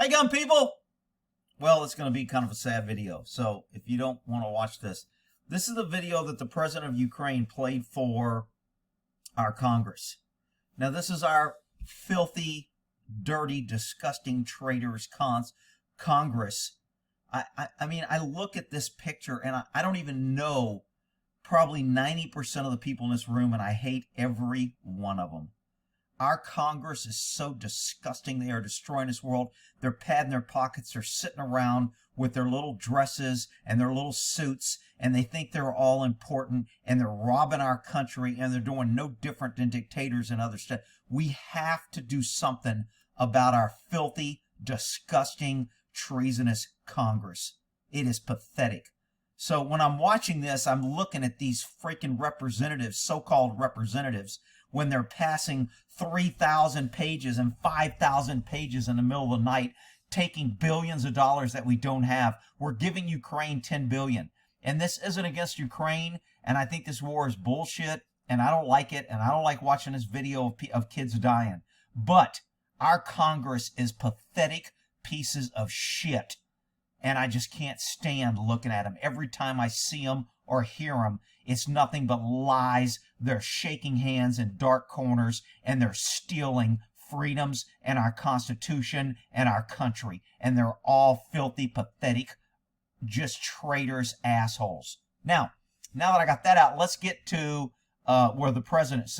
Hey, gun people! Well, it's going to be kind of a sad video, so if you don't want to watch this, this is the video that the president of Ukraine played for our Congress. Now, this is our filthy, dirty, disgusting traitors Congress. I mean, I look at this picture and I don't even know probably 90% of the people in this room, and I hate every one of them. Our Congress is so disgusting. They are destroying this world. They're padding their pockets. They're sitting around with their little dresses and their little suits, and they think they're all important, and they're robbing our country, and they're doing no different than dictators and other stuff. We have to do something about our filthy, disgusting, treasonous Congress. It is pathetic. So when I'm watching this, I'm looking at these freaking representatives, so-called representatives, when they're passing 3,000 pages and 5,000 pages in the middle of the night, taking billions of dollars that we don't have. We're giving Ukraine $10 billion. And this isn't against Ukraine, and I think this war is bullshit, and I don't like it, and I don't like watching this video of kids dying. But our Congress is pathetic pieces of shit, and I just can't stand looking at them. Every time I see them or hear them, it's nothing but lies. They're shaking hands in dark corners, and they're stealing freedoms and our Constitution and our country. And they're all filthy, pathetic, just traitors, assholes. Now that I got that out, let's get to where the president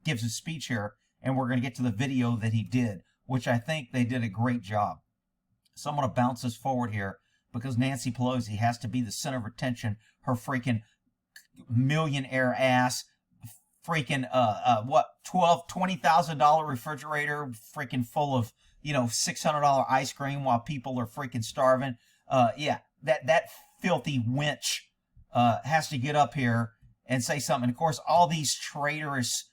gives his speech here, and we're going to get to the video that he did, which I think they did a great job. So I'm going to bounce this forward here because Nancy Pelosi has to be the center of attention. Her freaking millionaire ass, freaking $20,000 refrigerator, freaking full of $600 ice cream while people are freaking starving. Yeah, that filthy wench has to get up here and say something. And of course, all these traitors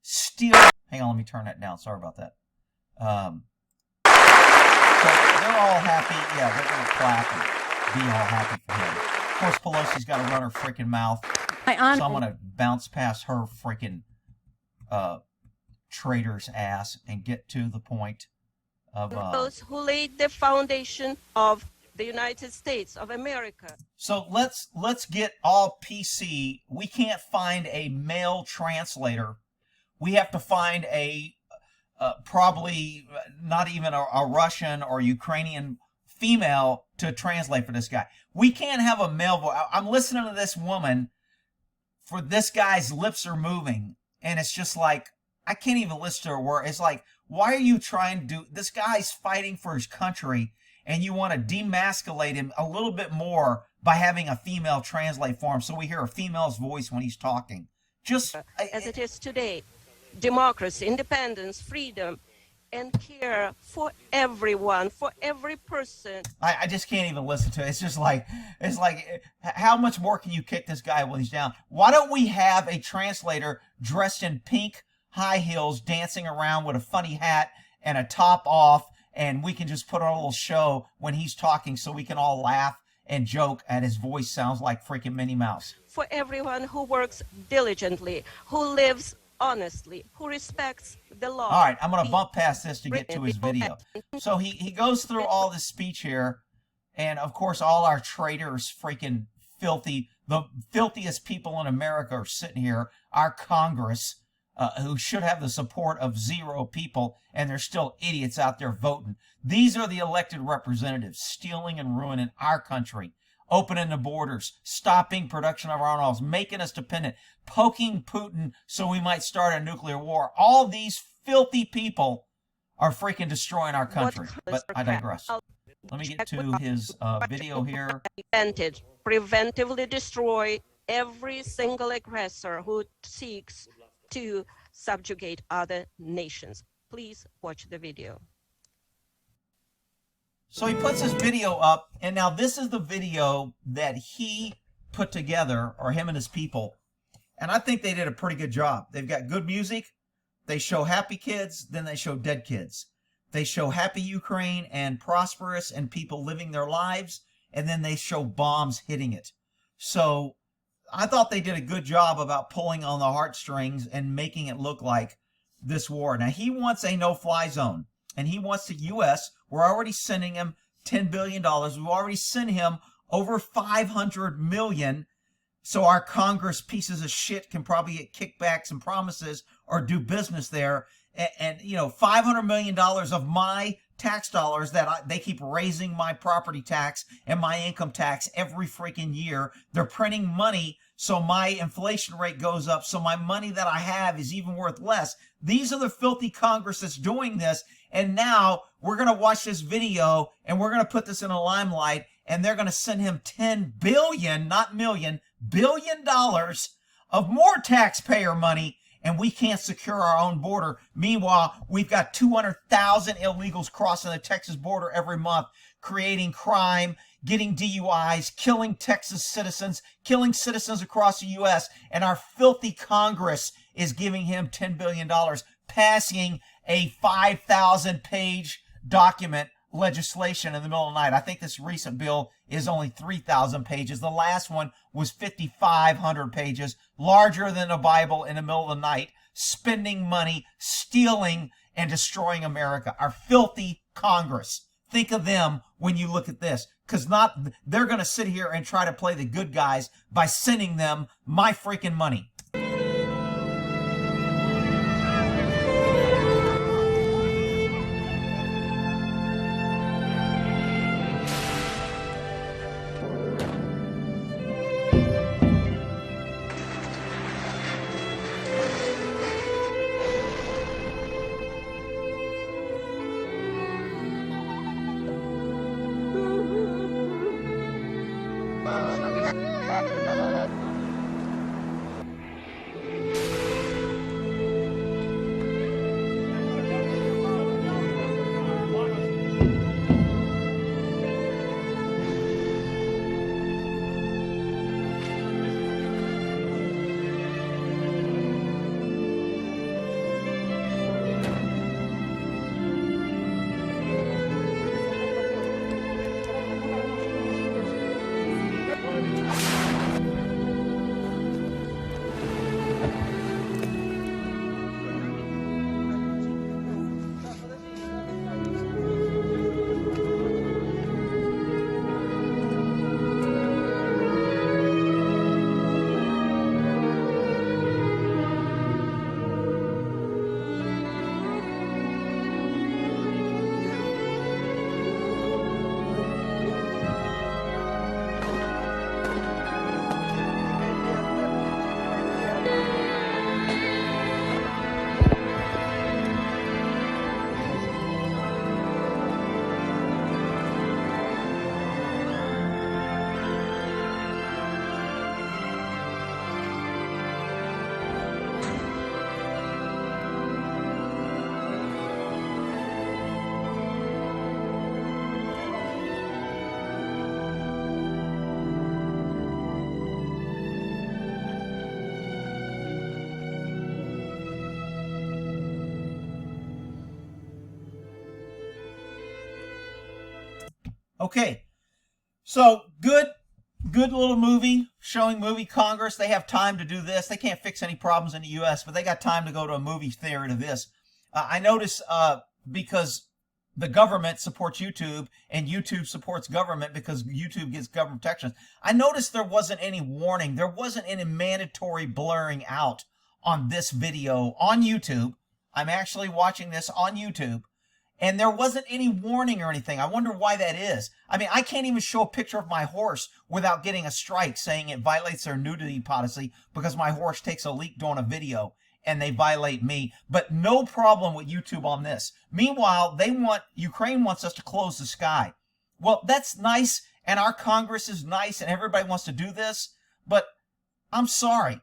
steal. Hang on, let me turn that down. Sorry about that. So they're all happy. Yeah, they're going to clap and be all happy for him. Of course, Pelosi's got to run her freaking mouth. So I'm going to bounce past her freaking traitor's ass and get to the point of... those who laid the foundation of the United States of America. So let's get all PC. We can't find a male translator. We have to find a... probably not even a Russian or Ukrainian female to translate for this guy. We can't have a male voice. I'm listening to this woman, for this guy's lips are moving, and it's just like, I can't even listen to her word. It's like, why are you trying to do, this guy's fighting for his country, and you want to demasculate him a little bit more by having a female translate for him so we hear a female's voice when he's talking. Just as it is today. Democracy, independence, freedom, and care for everyone, for every person. I just can't even listen to it. It's like, how much more can you kick this guy when he's down? Why don't we have a translator dressed in pink high heels dancing around with a funny hat and a top off, and we can just put on a little show when he's talking so we can all laugh and joke at his voice sounds like freaking Minnie Mouse. For everyone who works diligently, who lives honestly, who respects the law. All right, I'm going to bump past this to get to his video. So he goes through all this speech here, and of course all our traitors, freaking filthy, the filthiest people in America are sitting here, our Congress, who should have the support of 0 people, and there's still idiots out there voting. These are the elected representatives stealing and ruining our country. Opening the borders, stopping production of our own oils, making us dependent, poking Putin so we might start a nuclear war. All these filthy people are freaking destroying our country. But I digress. Let me get to his video here. Preventively destroy every single aggressor who seeks to subjugate other nations. Please watch the video. So he puts his video up, and now this is the video that he put together, or him and his people, and I think they did a pretty good job. They've got good music, they show happy kids, then they show dead kids. They show happy Ukraine and prosperous and people living their lives, and then they show bombs hitting it. So I thought they did a good job about pulling on the heartstrings and making it look like this war. Now he wants a no-fly zone. and he wants the U.S. We're already sending him $10 billion. We've already sent him over $500 million. So our Congress pieces of shit can probably get kickbacks and promises or do business there. And you know, $500 million of my tax dollars that they keep raising my property tax and my income tax every freaking year. They're printing money so my inflation rate goes up, so my money that I have is even worth less. These are the filthy Congress that's doing this. And now we're going to watch this video and we're going to put this in a limelight, and they're going to send him $10 billion, not million, $billion of more taxpayer money, and we can't secure our own border. Meanwhile, we've got 200,000 illegals crossing the Texas border every month, creating crime, getting DUIs, killing Texas citizens, killing citizens across the U.S., and our filthy Congress is giving him $10 billion, passing a 5,000-page document legislation in the middle of the night. I think this recent bill is only 3,000 pages. The last one was 5,500 pages, larger than the Bible, in the middle of the night, spending money, stealing, and destroying America. Our filthy Congress. Think of them when you look at this, because they're going to sit here and try to play the good guys by sending them my freaking money. Okay, so good little movie, showing movie Congress. They have time to do this. They can't fix any problems in the U.S., but they got time to go to a movie theater to this. I notice because the government supports YouTube and YouTube supports government because YouTube gets government protections, I noticed there wasn't any warning. There wasn't any mandatory blurring out on this video on YouTube. I'm actually watching this on YouTube. And there wasn't any warning or anything. I wonder why that is. I mean, I can't even show a picture of my horse without getting a strike saying it violates their nudity policy because my horse takes a leak during a video and they violate me. But no problem with YouTube on this. Meanwhile, Ukraine wants us to close the sky. Well, that's nice, and our Congress is nice, and everybody wants to do this. But I'm sorry.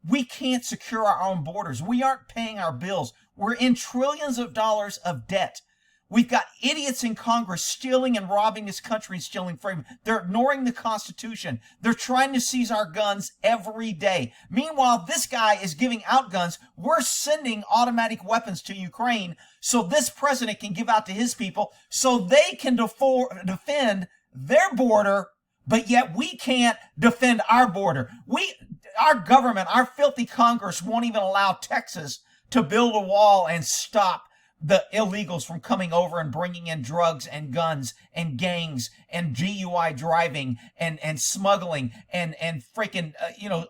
We can't secure our own borders. We aren't paying our bills. We're in trillions of dollars of debt. We've got idiots in Congress stealing and robbing this country and stealing freedom. They're ignoring the Constitution. They're trying to seize our guns every day. Meanwhile, this guy is giving out guns. We're sending automatic weapons to Ukraine so this president can give out to his people so they can defend their border, but yet we can't defend our border. Our government, our filthy Congress won't even allow Texas to build a wall and stop the illegals from coming over and bringing in drugs and guns and gangs and GUI driving and smuggling and freaking,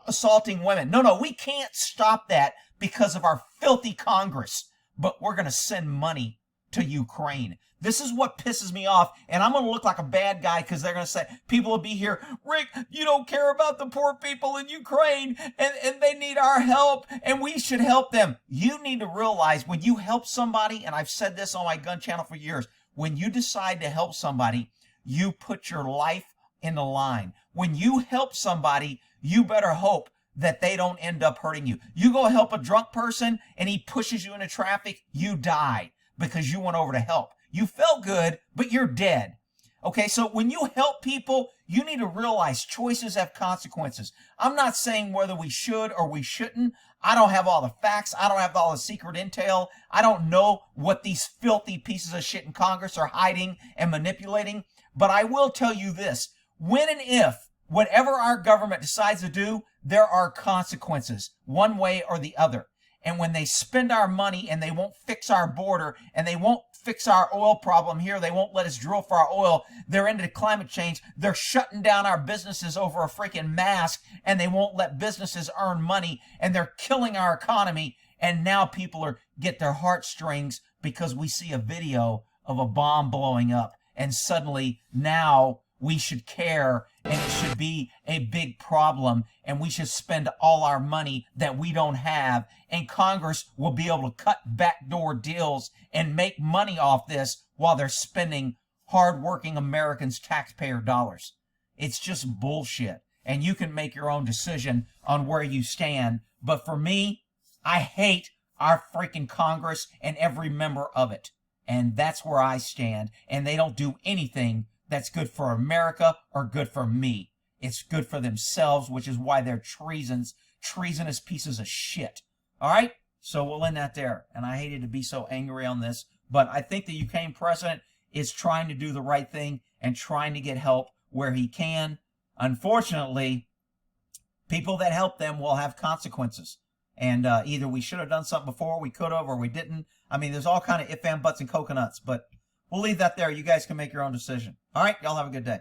assaulting women. No, we can't stop that because of our filthy Congress. But we're going to send money to Ukraine. This is what pisses me off, and I'm going to look like a bad guy because they're going to say, people will be here, Rick, you don't care about the poor people in Ukraine, and they need our help, and we should help them. You need to realize when you help somebody, and I've said this on my gun channel for years, when you decide to help somebody, you put your life in the line. When you help somebody, you better hope that they don't end up hurting you. You go help a drunk person, and he pushes you into traffic, you die because you went over to help. You felt good, but you're dead. Okay, so when you help people, you need to realize choices have consequences. I'm not saying whether we should or we shouldn't. I don't have all the facts. I don't have all the secret intel. I don't know what these filthy pieces of shit in Congress are hiding and manipulating. But I will tell you this. When and if, whatever our government decides to do, there are consequences, one way or the other. And when they spend our money and they won't fix our border and they won't fix our oil problem here, they won't let us drill for our oil, they're into climate change, they're shutting down our businesses over a freaking mask, and they won't let businesses earn money, and they're killing our economy, and now people get their heartstrings because we see a video of a bomb blowing up, and suddenly now we should care, and it should be a big problem, and we should spend all our money that we don't have, and Congress will be able to cut backdoor deals and make money off this while they're spending hardworking Americans' taxpayer dollars. It's just bullshit, and you can make your own decision on where you stand, but for me, I hate our freaking Congress and every member of it, and that's where I stand, and they don't do anything that's good for America or good for me. It's good for themselves, which is why they're treasonous pieces of shit. All right? So we'll end that there. And I hated to be so angry on this, but I think the Ukraine president is trying to do the right thing and trying to get help where he can. Unfortunately, people that help them will have consequences. And either we should have done something before, we could have, or we didn't. I mean, there's all kind of if, and, buts, and coconuts, but we'll leave that there. You guys can make your own decision. All right, y'all have a good day.